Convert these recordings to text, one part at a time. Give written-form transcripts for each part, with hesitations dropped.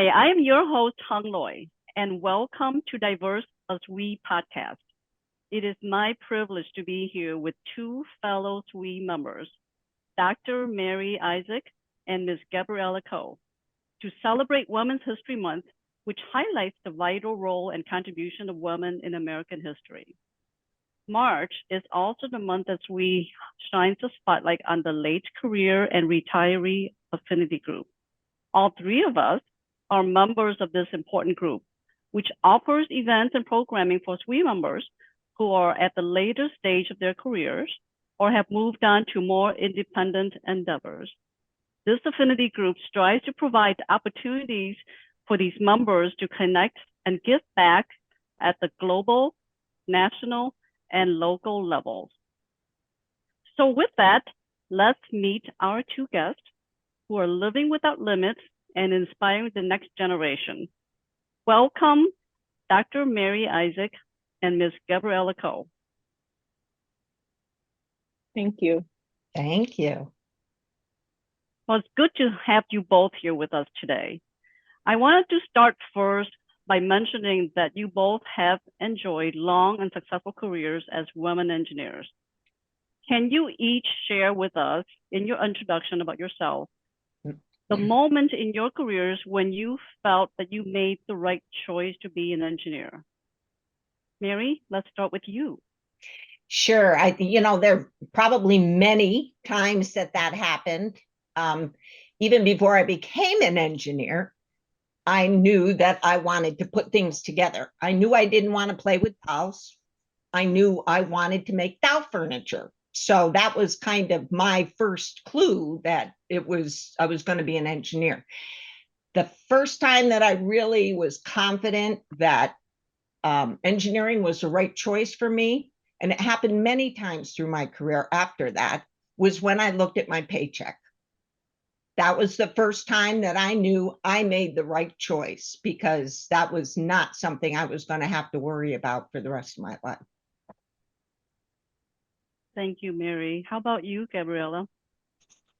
Hi, I am your host, Hung Loy, and welcome to Diverse as We podcast. It is my privilege to be here with two fellow SWE members, Dr. Mary Isaac and Ms. Gabriela Coe, to celebrate Women's History Month, which highlights the vital role and contribution of women in American history. March is also the month as we shine the spotlight on the late career and retiree affinity group. All three of us are members of this important group, which offers events and programming for SWE members who are at the later stage of their careers or have moved on to more independent endeavors. This affinity group strives to provide opportunities for these members to connect and give back at the global, national, and local levels. So with that, let's meet our two guests who are living without limits and inspiring the next generation. Welcome, Dr. Mary Isaac and Ms. Gabriela Coe. Thank you. Thank you. Well, it's good to have you both here with us today. I wanted to start first by mentioning that you both have enjoyed long and successful careers as women engineers. Can you each share with us in your introduction about yourself the moment in your careers when you felt that you made the right choice to be an engineer? Mary, let's start with you. Sure. There are probably many times that happened. Even before I became an engineer, I knew that I wanted to put things together. I knew I didn't want to play with dolls. I knew I wanted to make doll furniture. So that was kind of my first clue that I was going to be an engineer. The first time that I really was confident that engineering was the right choice for me, and it happened many times through my career after that, was when I looked at my paycheck. That was the first time that I knew I made the right choice, because that was not something I was going to have to worry about for the rest of my life. Thank you, Mary. How about you, Gabriela?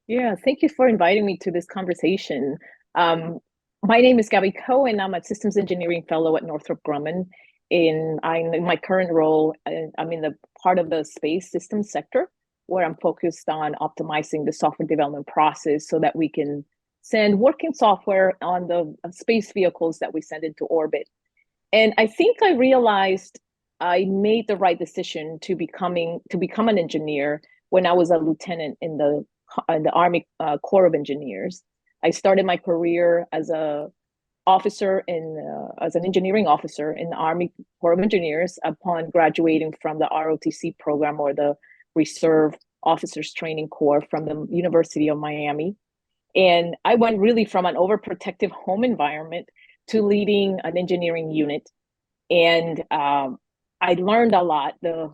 Yeah, thank you for inviting me to this conversation. My name is Gabby Coe, and I'm a systems engineering fellow at Northrop Grumman. In my current role, I'm in the part of the space systems sector, where I'm focused on optimizing the software development process so that we can send working software on the space vehicles that we send into orbit. And I think I realized I made the right decision to become an engineer when I was a lieutenant in the Army Corps of Engineers. I started my career as an engineering officer in the Army Corps of Engineers upon graduating from the ROTC program, or the Reserve Officers Training Corps, from the University of Miami. And I went really from an overprotective home environment to leading an engineering unit. And I learned a lot. The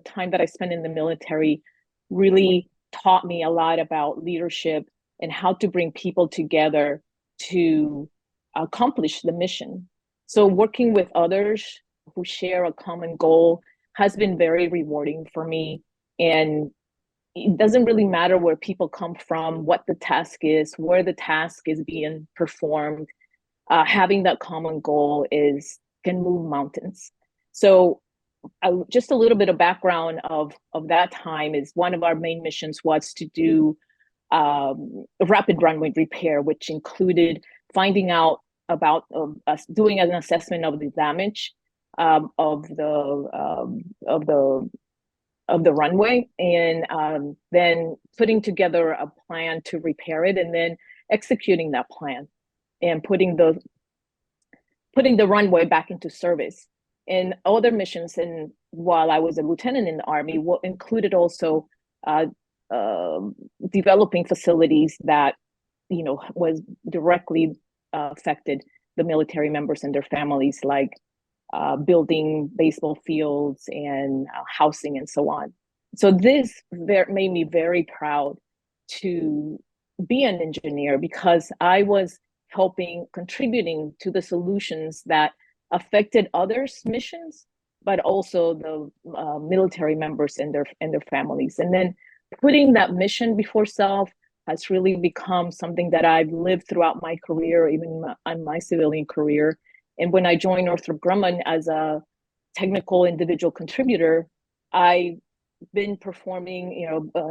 time that I spent in the military really taught me a lot about leadership and how to bring people together to accomplish the mission. So working with others who share a common goal has been very rewarding for me. And it doesn't really matter where people come from, what the task is, where the task is being performed. Having that common goal can move mountains. So just a little bit of background of that time is one of our main missions was to do rapid runway repair, which included finding out about us doing an assessment of the damage of the runway, and then putting together a plan to repair it, and then executing that plan and putting the runway back into service. And other missions, and while I was a lieutenant in the Army, included also developing facilities that was directly affected the military members and their families, like building baseball fields and housing and so on. So this made me very proud to be an engineer, because I was contributing to the solutions that affected others' missions, but also the military members and their families. And then putting that mission before self, has really become something that I've lived throughout my career, even on my civilian career. And when I joined Northrop Grumman as a technical individual contributor, I've been performing,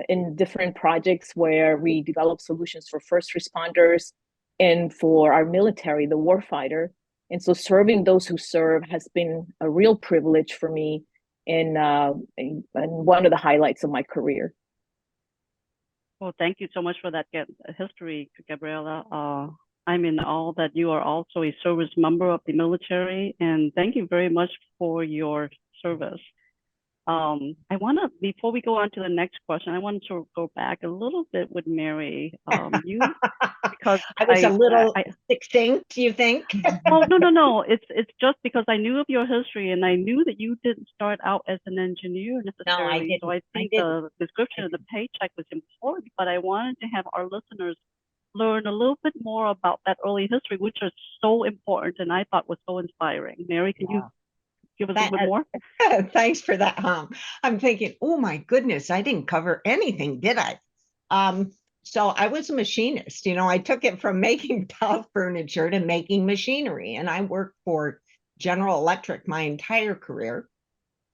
in different projects where we develop solutions for first responders and for our military, the warfighter. And so serving those who serve has been a real privilege for me, and one of the highlights of my career. Well, thank you so much for that history, Gabriela. I'm in awe that you are also a service member of the military, and thank you very much for your service. I want to, before we go on to the next question, I want to go back a little bit with Mary. Because I was a little succinct, you think? Oh, no. It's just because I knew of your history, and I knew that you didn't start out as an engineer necessarily. No, I didn't. So I think the description of the paycheck was important, but I wanted to have our listeners learn a little bit more about that early history, which is so important and I thought was so inspiring. Mary, can you give us a little bit more? Thanks for that. I'm thinking, oh my goodness, I didn't cover anything, did I? So I was a machinist. I took it from making tough furniture to making machinery, and I worked for General Electric my entire career.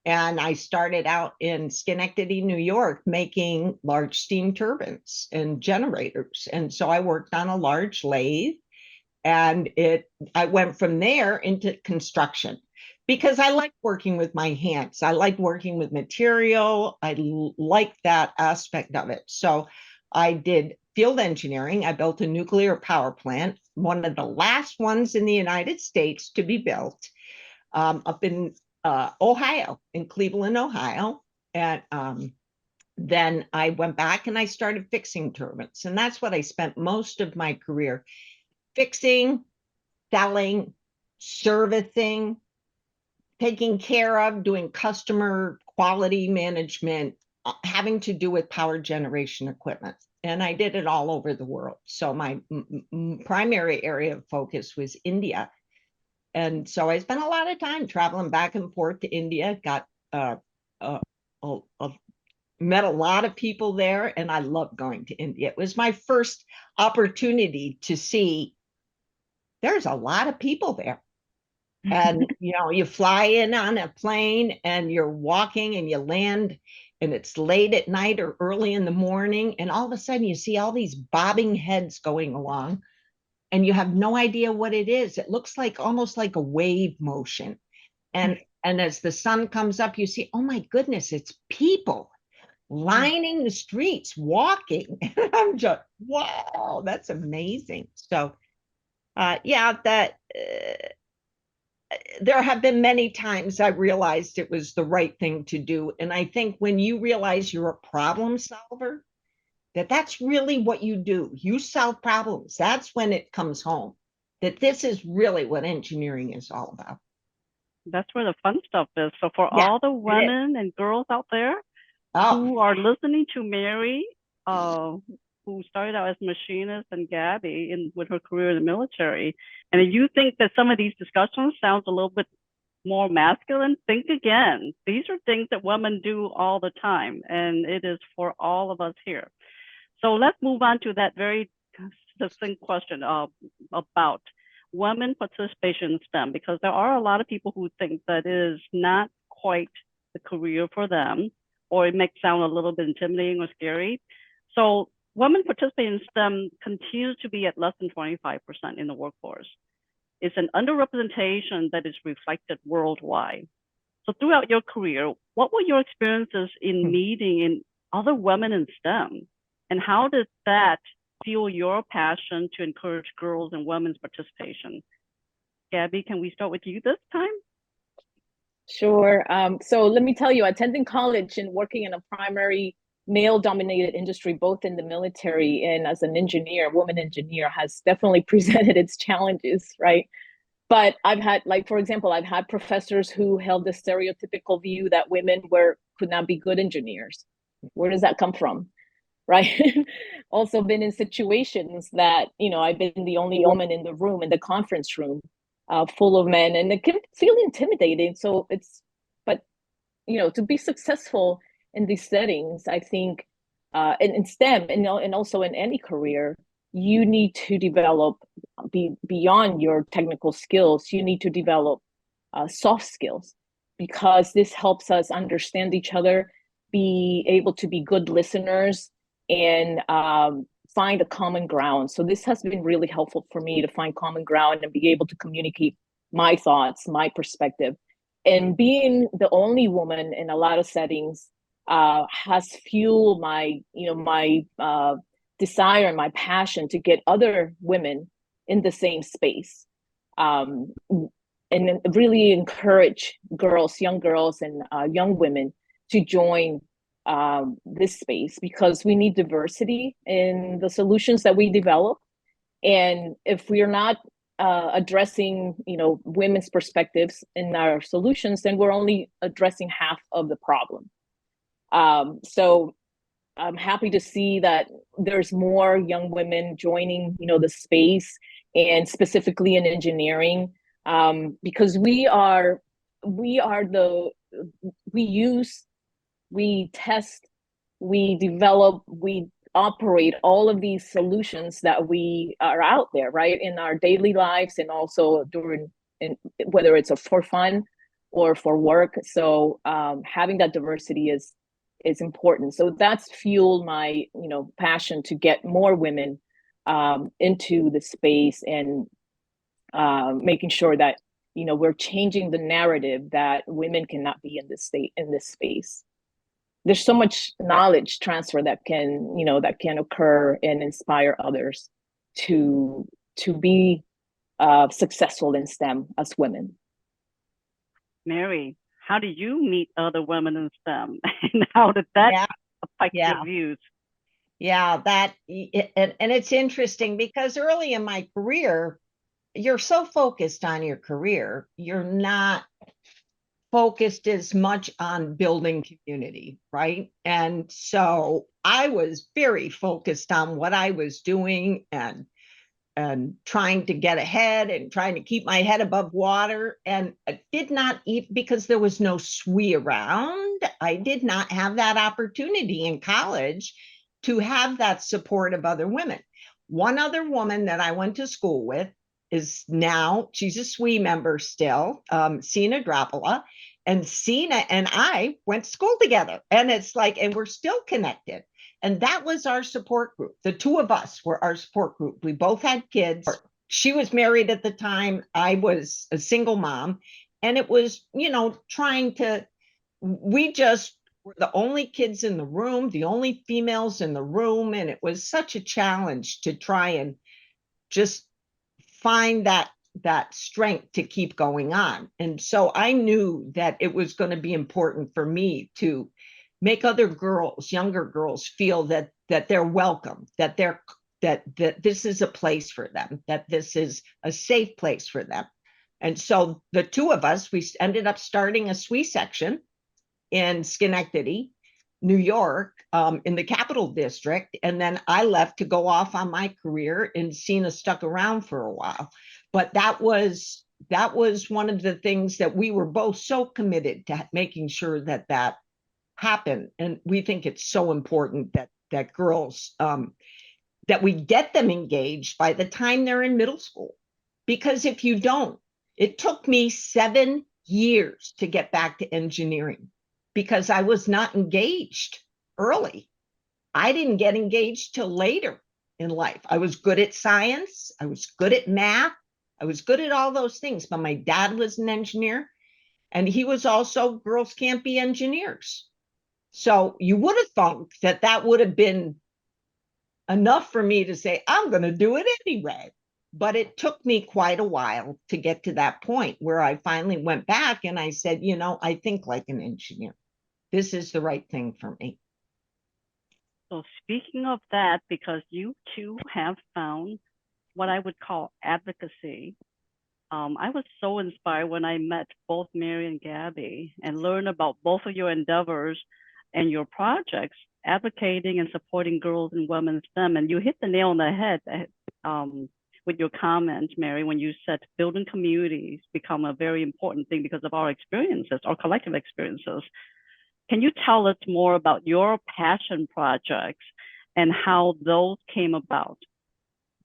And I started out in Schenectady, New York, making large steam turbines and generators. And so I worked on a large lathe, and I went from there into construction because I like working with my hands. I like working with material. I like that aspect of it. So I did field engineering. I built a nuclear power plant, one of the last ones in the United States to be built, up in Ohio, in Cleveland, Ohio. And then I went back and I started fixing turbines. And that's what I spent most of my career fixing, selling, servicing, taking care of, doing customer quality management, having to do with power generation equipment. And I did it all over the world. So my primary area of focus was India. And so I spent a lot of time traveling back and forth to India, met a lot of people there, and I loved going to India. It was my first opportunity to see there's a lot of people there. And, you fly in on a plane and you're walking and you land and it's late at night or early in the morning. And all of a sudden you see all these bobbing heads going along and you have no idea what it is. It looks like almost like a wave motion. And as the sun comes up, you see, oh my goodness, it's people lining the streets, walking. And I'm just, wow, that's amazing. So, there have been many times I realized it was the right thing to do. And I think when you realize you're a problem solver, that's really what you do. You solve problems. That's when it comes home, that this is really what engineering is all about. That's where the fun stuff is. So for all the women and girls out there who are listening to Mary, who started out as machinist, and Gabby with her career in the military, and if you think that some of these discussions sounds a little bit more masculine, think again. These are things that women do all the time, and it is for all of us here. So let's move on to that very succinct question about women participation in STEM, because there are a lot of people who think that it is not quite the career for them, or it makes sound a little bit intimidating or scary. So women participating in STEM continues to be at less than 25% in the workforce. It's an underrepresentation that is reflected worldwide. So throughout your career, what were your experiences in meeting other women in STEM? And how did that fuel your passion to encourage girls and women's participation? Gabby, can we start with you this time? Sure. So let me tell you, attending college and working in a primary male-dominated industry, both in the military and as an engineer, woman engineer, has definitely presented its challenges, right? But I've had, for example, I've had professors who held the stereotypical view that women could not be good engineers. Where does that come from? Right? Also been in situations that, I've been the only woman in the room, in the conference room, full of men, and it can feel intimidating. So but to be successful in these settings, I think and in STEM and also in any career, you need to develop beyond your technical skills. You need to develop soft skills, because this helps us understand each other, be able to be good listeners, and find a common ground. So this has been really helpful for me to find common ground and be able to communicate my thoughts, my perspective. And being the only woman in a lot of settings has fueled my, my desire and my passion to get other women in the same space. And really encourage girls, young girls, and young women to join this space, because we need diversity in the solutions that we develop. And if we are not addressing, women's perspectives in our solutions, then we're only addressing half of the problem. So I'm happy to see that there's more young women joining, the space, and specifically in engineering, because we use, we test, we develop, we operate all of these solutions that we are out there, right, in our daily lives, and also whether it's for fun or for work. So having that diversity is important. So that's fueled my, passion to get more women into the space, and making sure that, we're changing the narrative that women cannot be in this space. There's so much knowledge transfer that can occur and inspire others to be successful in STEM as women. Mary, how did you meet other women in STEM, and how did that affect your views? Yeah, and it's interesting, because early in my career, you're so focused on your career, you're not focused as much on building community, right? And so I was very focused on what I was doing, and trying to get ahead and trying to keep my head above water. And I did not eat, because there was no SWE around. I did not have that opportunity in college to have that support of other women. One other woman that I went to school with is now, she's a SWE member still, Sina Drapola. And Sina and I went to school together. And it's like, and we're still connected. And that was our support group. The two of us were our support group. We both had kids. She was married at the time. I was a single mom. And it was, we just were the only kids in the room, the only females in the room. And it was such a challenge to try and just find that strength to keep going on. And so I knew that it was going to be important for me to make other girls, younger girls, feel that they're welcome, that this is a place for them, that this is a safe place for them. And so the two of us, we ended up starting a SWE section in Schenectady, New York, in the Capital District. And then I left to go off on my career, and Sina stuck around for a while. But that was one of the things that we were both so committed to making sure that happened. And we think it's so important that girls, that we get them engaged by the time they're in middle school. Because if you don't, it took me 7 years to get back to engineering, because I was not engaged early. I didn't get engaged till later in life. I was good at science. I was good at math. I was good at all those things. But my dad was an engineer, and he was also girls can't be engineers. So you would have thought that would have been enough for me to say, I'm going to do it anyway. But it took me quite a while to get to that point where I finally went back and I said, I think like an engineer. This is the right thing for me. So speaking of that, because you two have found what I would call advocacy, I was so inspired when I met both Mary and Gabby and learned about both of your endeavors and your projects advocating and supporting girls and women in STEM. And you hit the nail on the head with your comment, Mary, when you said building communities become a very important thing because of our experiences, our collective experiences. Can you tell us more about your passion projects and how those came about?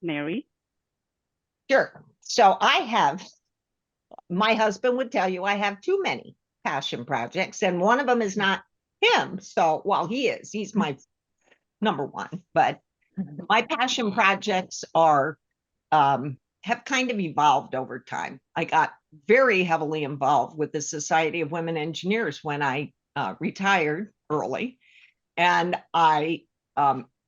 Mary? Sure. So my husband would tell you I have too many passion projects, and one of them is not him. So, well, he's my number one, but my passion projects have kind of evolved over time. I got very heavily involved with the Society of Women Engineers when I retired early, and I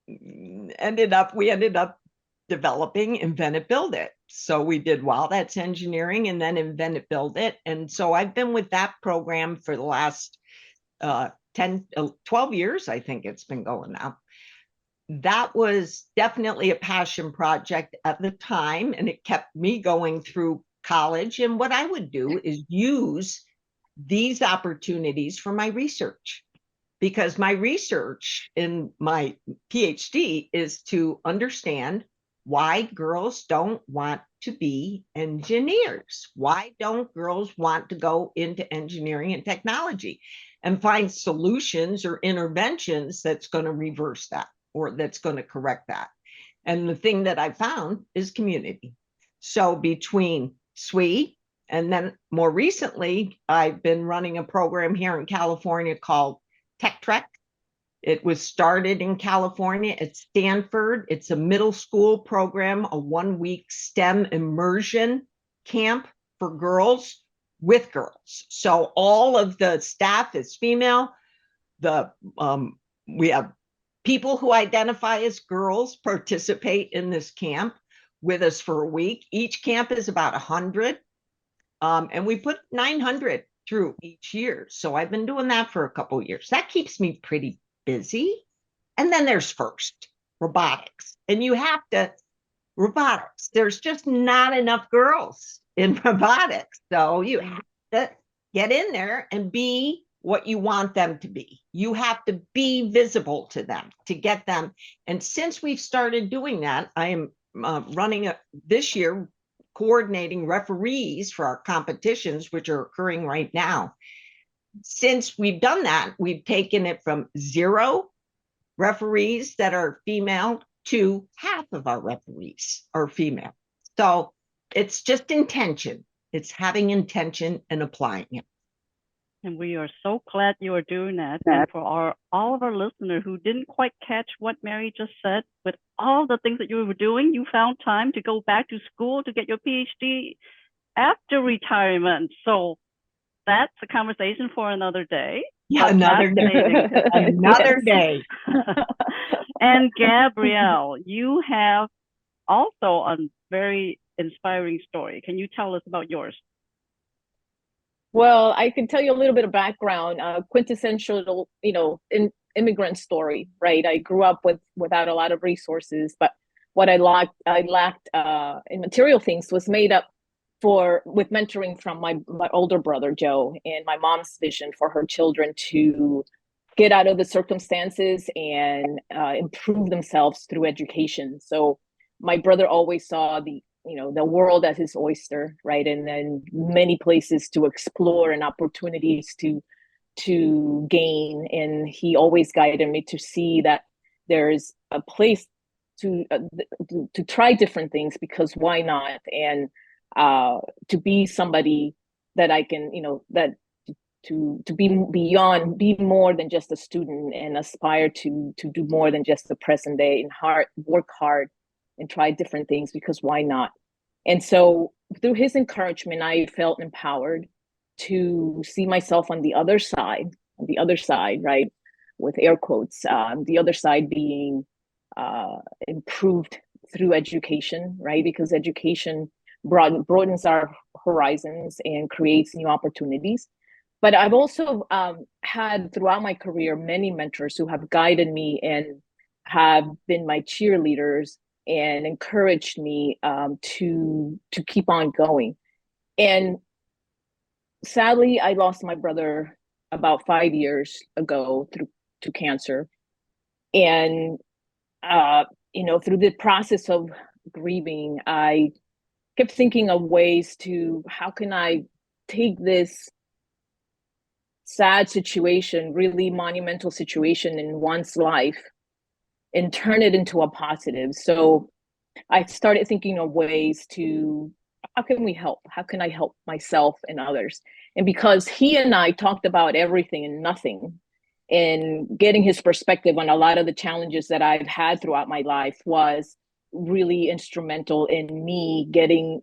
we ended up developing Invent It, Build It. So we did that's engineering, and then Invent It, Build It. And so I've been with that program for the last 12 years, I think it's been going now. That was definitely a passion project at the time, and it kept me going through college. And what I would do is use these opportunities for my research, because my research in my PhD is to understand why girls don't want to be engineers. Why don't girls want to go into engineering and technology, and find solutions or interventions that's going to reverse that, or that's going to correct that. And the thing that I found is community. So between SWE, and then more recently, I've been running a program here in California called Tech Trek. It was started in California at Stanford. It's a middle school program, a 1-week STEM immersion camp for girls with girls. So all of the staff is female. We have people who identify as girls participate in this camp with us for a week. Each camp is about 100, and we put 900 through each year. So I've been doing that for a couple of years. That keeps me pretty busy. And then there's FIRST, robotics. And robotics, there's just not enough girls in robotics. So you have to get in there and be what you want them to be. You have to be visible to them to get them. And since we've started doing that, I am running this year, coordinating referees for our competitions, which are occurring right now. Since we've done that, we've taken it from 0 referees that are female to half of our referees are female. So it's just intention. It's having intention and applying it. And we are so glad you are doing that. And for all of our listeners who didn't quite catch what Mary just said, with all the things that you were doing, you found time to go back to school to get your PhD after retirement. So that's a conversation for another day. Yeah, another day. Another day. And Gabrielle, you have also a very inspiring story. Can you tell us about yours? Well, I can tell you a little bit of background, quintessential, immigrant story, right? I grew up without a lot of resources, but what I lacked in material things was made up with mentoring from my older brother, Joe, and my mom's vision for her children to get out of the circumstances and improve themselves through education. So my brother always saw the world as his oyster, right? And then many places to explore and opportunities to gain. And he always guided me to see that there's a place to try different things, because why not? And to be somebody that I can, to be more than just a student, and aspire to do more than just the present day, and work hard and try different things, because why not? And so through his encouragement, I felt empowered to see myself on the other side, right? With air quotes, the other side being improved through education, right? Because education broadens our horizons and creates new opportunities. But I've also had throughout my career many mentors who have guided me and have been my cheerleaders and encouraged me to keep on going. And sadly, I lost my brother about 5 years ago to cancer. And through the process of grieving, I kept thinking of ways to how can I take this sad situation, really monumental situation in one's life, and turn it into a positive. So I started thinking of ways to, how can we help? How can I help myself and others? And because he and I talked about everything and nothing, and getting his perspective on a lot of the challenges that I've had throughout my life was really instrumental in me getting,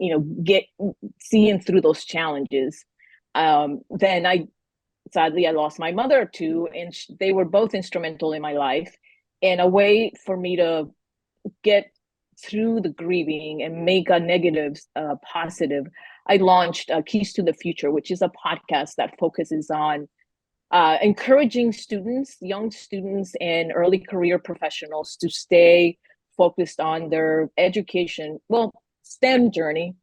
seeing through those challenges. Then sadly, I lost my mother too, and they were both instrumental in my life. And a way for me to get through the grieving and make a negative positive, I launched Keys to the Future, which is a podcast that focuses on encouraging students, young students, and early career professionals to stay focused on their education, well, STEM journey,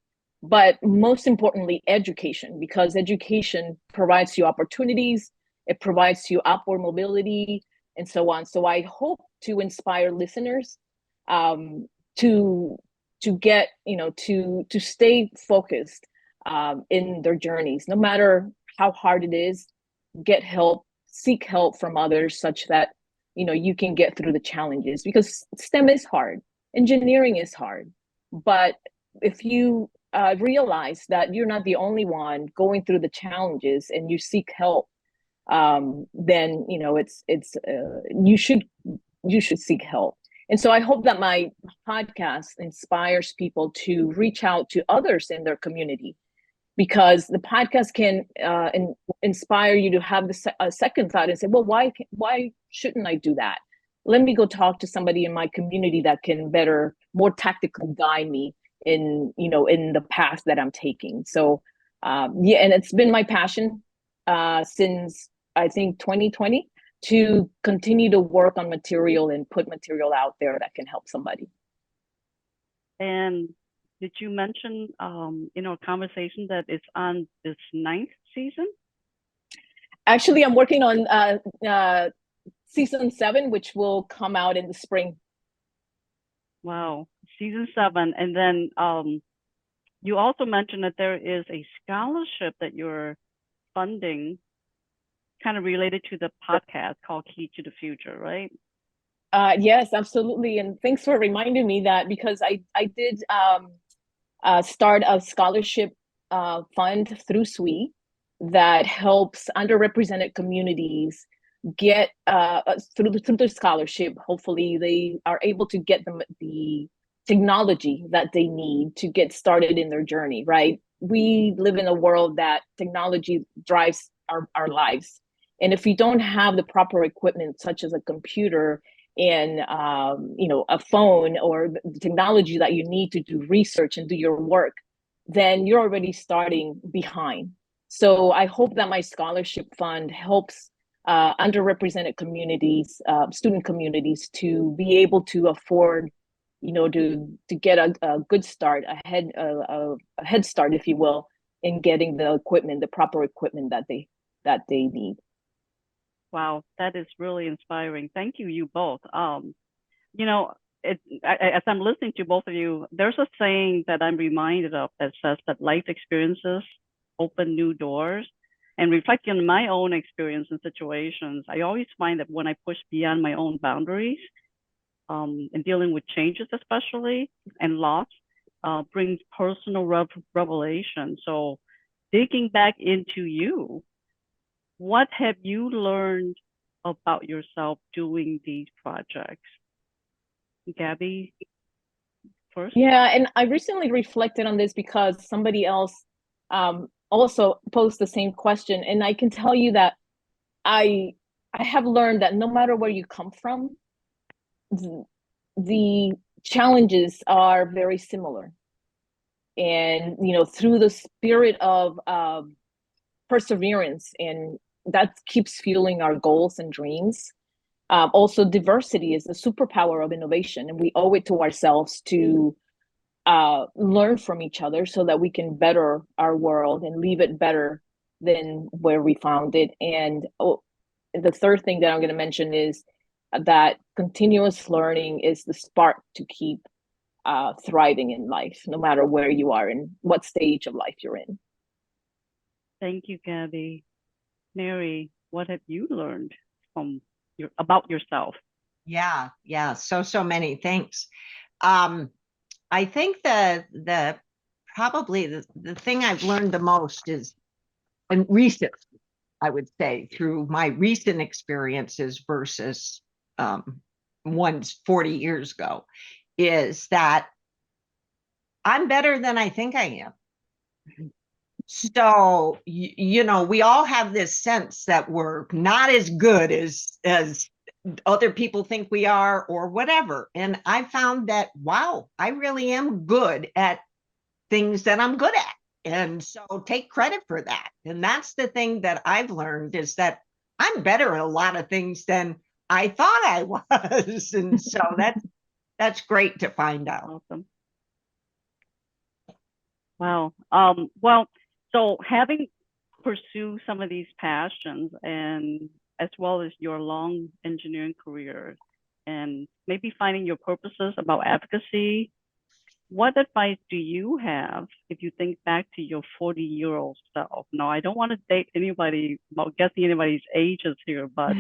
but most importantly, education, because education provides you opportunities, it provides you upward mobility, and so on. So I hope to inspire listeners um, to get, to stay focused in their journeys, no matter how hard it is. Get help, seek help from others, such that you can get through the challenges, because STEM is hard, engineering is hard. But if you realize that you're not the only one going through the challenges and you seek help, then it's you should seek help. And so I hope that my podcast inspires people to reach out to others in their community, because the podcast can inspire you to have a second thought and say, well, why shouldn't I do that? Let me go talk to somebody in my community that can better, more tactically guide me in the path that I'm taking. So yeah, and it's been my passion since I think 2020 to continue to work on material and put material out there that can help somebody. And did you mention in our conversation that it's on this 9th season? Actually, I'm working on season 7, which will come out in the spring. Wow, season 7. And then you also mentioned that there is a scholarship that you're funding, kind of related to the podcast, called Key to the Future, right? Yes, absolutely. And thanks for reminding me that, because I did start a scholarship fund through SWE that helps underrepresented communities get through the scholarship. Hopefully they are able to get them the technology that they need to get started in their journey, right? We live in a world that technology drives our lives. And if you don't have the proper equipment, such as a computer and a phone, or the technology that you need to do research and do your work, then you're already starting behind. So I hope that my scholarship fund helps underrepresented communities, student communities, to be able to afford, to get a good start, a head start, if you will, in getting the equipment, the proper equipment that they need. Wow, that is really inspiring. Thank you, you both. As I'm listening to both of you, there's a saying that I'm reminded of that says that life experiences open new doors. And reflecting on my own experience and situations, I always find that when I push beyond my own boundaries, and dealing with changes, especially, and loss, brings personal revelation. So, digging back into you, what have you learned about yourself doing these projects? Gabby, first. Yeah, and I recently reflected on this because somebody else also posed the same question, and I can tell you that I have learned that no matter where you come from, the challenges are very similar. And through the spirit of perseverance, and that keeps fueling our goals and dreams. Also, diversity is the superpower of innovation, and we owe it to ourselves to learn from each other so that we can better our world and leave it better than where we found it. And the third thing that I'm going to mention is that continuous learning is the spark to keep thriving in life, no matter where you are and what stage of life you're in. Thank you, Gabby. Mary, what have you learned about yourself? Yeah, so many things. I think the probably the thing I've learned the most is, and recent, I would say, through my recent experiences versus ones 40 years ago, is that I'm better than I think I am. So, we all have this sense that we're not as good as other people think we are or whatever. And I found that, wow, I really am good at things that I'm good at. And so take credit for that. And that's the thing that I've learned, is that I'm better at a lot of things than I thought I was. And so that's great to find out. Awesome. Wow. Well, so having pursued some of these passions, and as well as your long engineering career, and maybe finding your purposes about advocacy, what advice do you have if you think back to your 40-year-old self? Now, I don't want to date anybody, about guessing anybody's ages here, but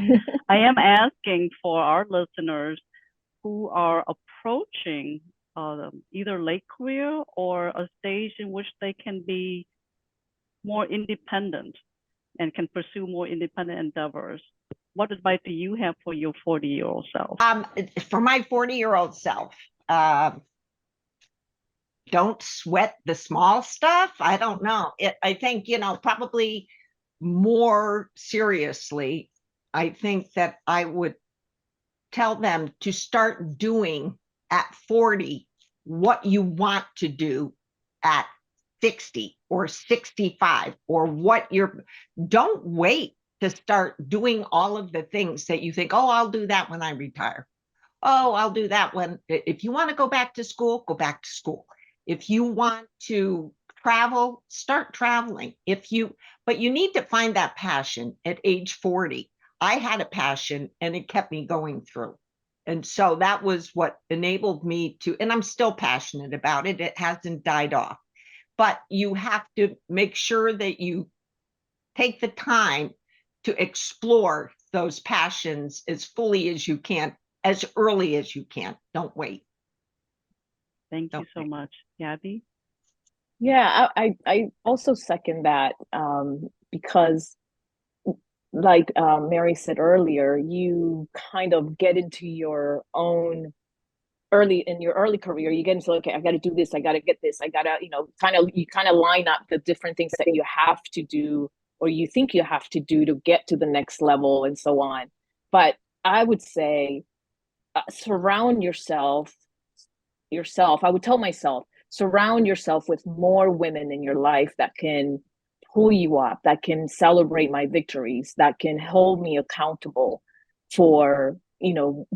I am asking for our listeners who are approaching either late career or a stage in which they can be more independent and can pursue more independent endeavors. What advice do you have for your 40-year-old self? For my 40-year-old self, don't sweat the small stuff. I don't know. I think, probably more seriously, I think that I would tell them to start doing at 40 what you want to do at 60 or 65, or don't wait to start doing all of the things that you think, oh, I'll do that when I retire. Oh, I'll do that if you want to go back to school, go back to school. If you want to travel, start traveling. But you need to find that passion at age 40. I had a passion and it kept me going through. And so that was what enabled me to, and I'm still passionate about it. It hasn't died off, but you have to make sure that you take the time to explore those passions as fully as you can, as early as you can. Don't wait. Thank you so much. Gabby? Yeah, I also second that, because like Mary said earlier, you kind of get into your own in your early career, you get into, okay, I got to do this, I got to get this, I got to, you kind of line up the different things that you have to do, or you think you have to do to get to the next level and so on. But I would say, surround yourself, I would tell myself, surround yourself with more women in your life that can pull you up, that can celebrate my victories, that can hold me accountable for,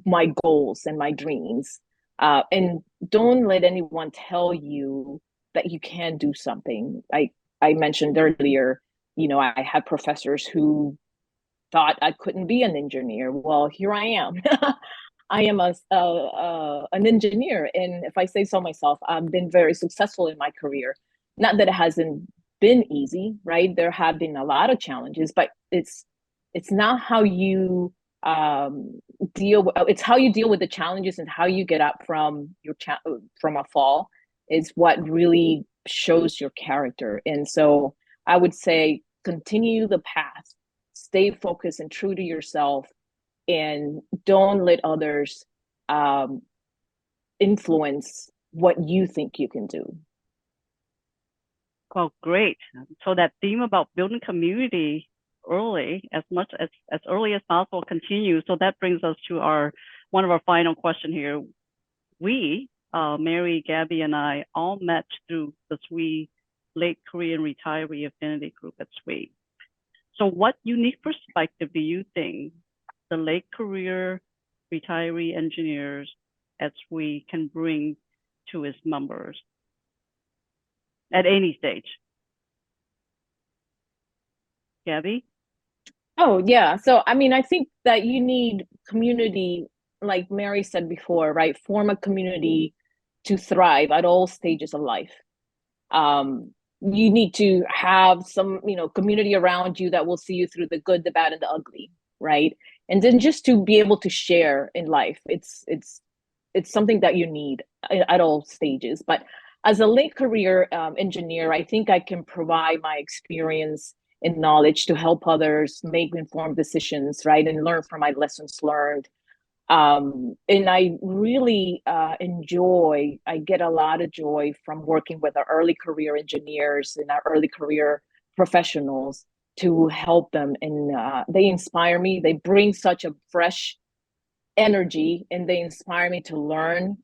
my goals and my dreams. And don't let anyone tell you that you can do something. I mentioned earlier, I had professors who thought I couldn't be an engineer. Well, here I am. I am an engineer, and if I say so myself, I've been very successful in my career. Not that it hasn't been easy, right? There have been a lot of challenges, but it's not how you it's how you deal with the challenges and how you get up from from a fall is what really shows your character. And so I would say continue the path, stay focused and true to yourself, and don't let others influence what you think you can do. Well, great. So that theme about building community early, as early as possible, continues. So that brings us to one of our final question here. We, Mary, Gabby, and I all met through the SWE Late Career and Retiree Affinity Group at SWE. So what unique perspective do you think the late career retiree engineers at SWE can bring to its members at any stage? Gabby? Oh, yeah. So, I think that you need community, like Mary said before, right? Form a community to thrive at all stages of life. you need to have some, community around you that will see you through the good, the bad, and the ugly, right? And then just to be able to share in life, it's something that you need at all stages. But as a late career engineer, I think I can provide my experience and knowledge to help others make informed decisions, right, and learn from my lessons learned. And I really I get a lot of joy from working with our early career engineers and our early career professionals to help them. And they inspire me. They bring such a fresh energy, and they inspire me to learn,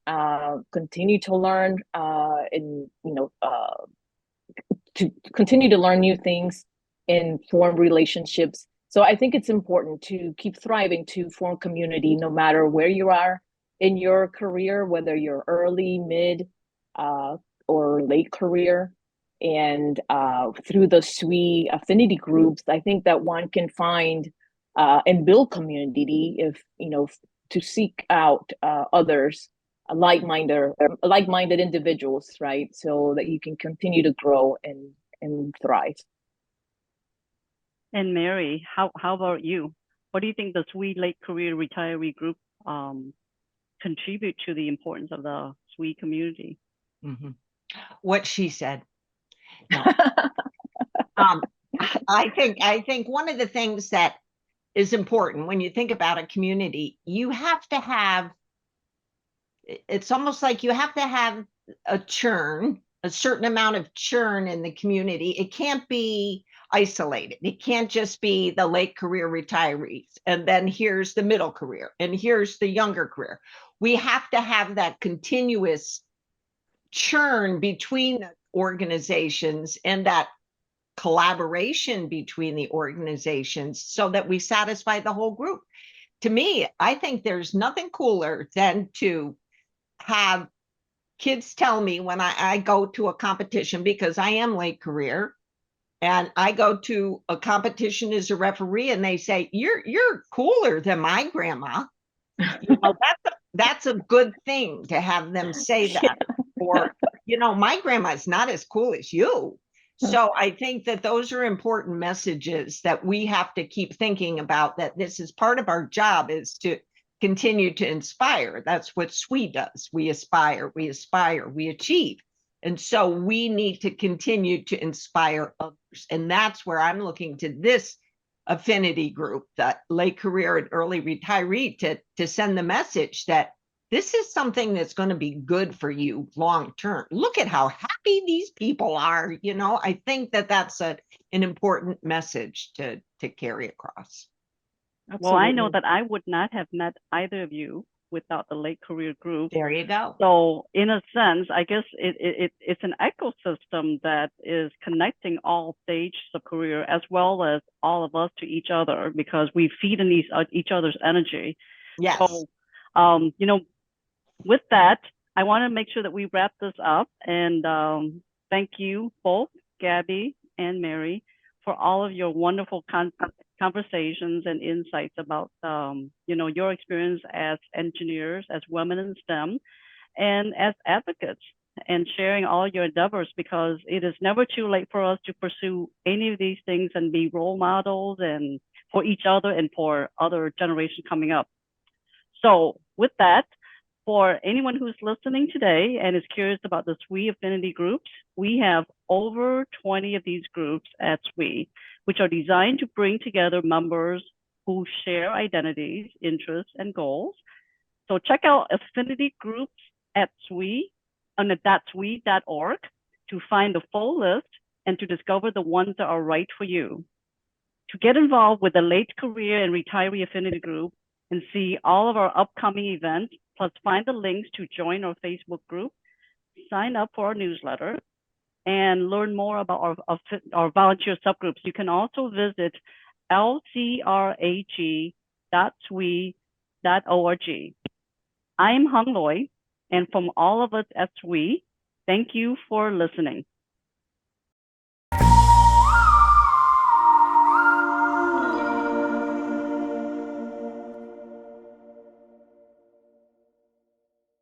continue to learn, and to continue to learn new things and form relationships. So I think it's important to keep thriving, to form community, no matter where you are in your career, whether you're early, mid, or late career. And through the SWE affinity groups, I think that one can find and build community if, to seek out others, like-minded individuals, right? So that you can continue to grow and thrive. And Mary, how about you? What do you think the SWE late career retiree group contribute to the importance of the SWE community? Mm-hmm. What she said. No. I think one of the things that is important when you think about a community, you have to have, it's almost like you have to have a certain amount of churn in the community. It can't be isolated. It can't just be the late career retirees, and then here's the middle career, and here's the younger career. We have to have that continuous churn between organizations and that collaboration between the organizations so that we satisfy the whole group. To me, I think there's nothing cooler than to have kids tell me when I go to a competition, because I am late career, and I go to a competition as a referee, and they say, you're cooler than my grandma. That's a good thing to have them say that. Or, my grandma's not as cool as you. So I think that those are important messages that we have to keep thinking about, that this is part of our job, is to continue to inspire. That's what SWE does. We aspire, we achieve. And so we need to continue to inspire others. And that's where I'm looking to this affinity group, that late career and early retiree, to send the message that this is something that's going to be good for you long term. Look at how happy these people are. I think that that's an important message to carry across. Absolutely. Well, I know that I would not have met either of you without the late career group. There you go. So in a sense, I guess it's an ecosystem that is connecting all stages of career, as well as all of us to each other, because we feed in each other's energy. Yes. So, with that, I want to make sure that we wrap this up, and thank you both, Gabby and Mary, for all of your wonderful conversations and insights about your experience as engineers, as women in STEM, and as advocates, and sharing all your endeavors, because it is never too late for us to pursue any of these things and be role models and for each other and for other generations coming up. So with that, for anyone who's listening today and is curious about the SWE affinity groups, we have over 20 of these groups at SWE, which are designed to bring together members who share identities, interests, and goals. So check out affinity groups at SWE on .swe.org to find the full list and to discover the ones that are right for you. To get involved with the late career and retiree affinity group and see all of our upcoming events, plus find the links to join our Facebook group, sign up for our newsletter, and learn more about our volunteer subgroups, you can also visit lcrag.swe.org. I'm Hung Loi, and from all of us at SWE, thank you for listening.